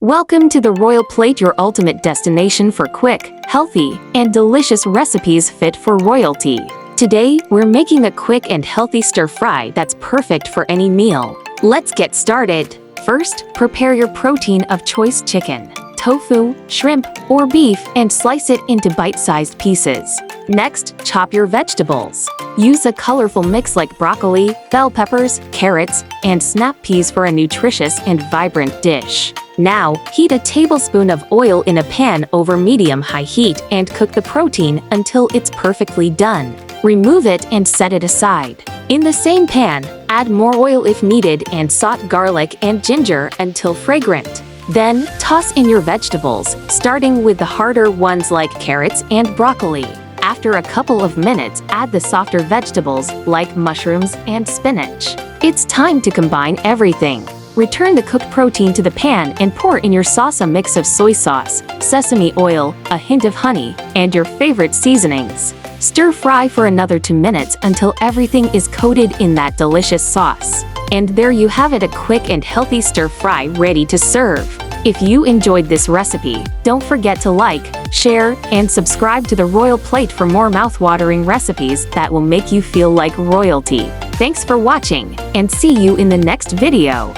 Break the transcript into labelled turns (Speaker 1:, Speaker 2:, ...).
Speaker 1: Welcome to the Royal Plate, your ultimate destination for quick, healthy, and delicious recipes fit for royalty. Today, we're making a quick and healthy stir-fry that's perfect for any meal. Let's get started. First, prepare your protein of choice: chicken, tofu, shrimp, or beef, and slice it into bite-sized pieces. Next, chop your vegetables. Use a colorful mix like broccoli, bell peppers, carrots, and snap peas for a nutritious and vibrant dish. Now, heat a tablespoon of oil in a pan over medium-high heat and cook the protein until it's perfectly done. Remove it and set it aside. In the same pan, add more oil if needed and saute garlic and ginger until fragrant. Then, toss in your vegetables, starting with the harder ones like carrots and broccoli. After a couple of minutes, add the softer vegetables like mushrooms and spinach. It's time to combine everything. Return the cooked protein to the pan and pour in your sauce: a mix of soy sauce, sesame oil, a hint of honey, and your favorite seasonings. Stir-fry for another 2 minutes until everything is coated in that delicious sauce. And there you have it, a quick and healthy stir-fry ready to serve. If you enjoyed this recipe, don't forget to like, share, and subscribe to the Royal Plate for more mouth-watering recipes that will make you feel like royalty. Thanks for watching, and see you in the next video.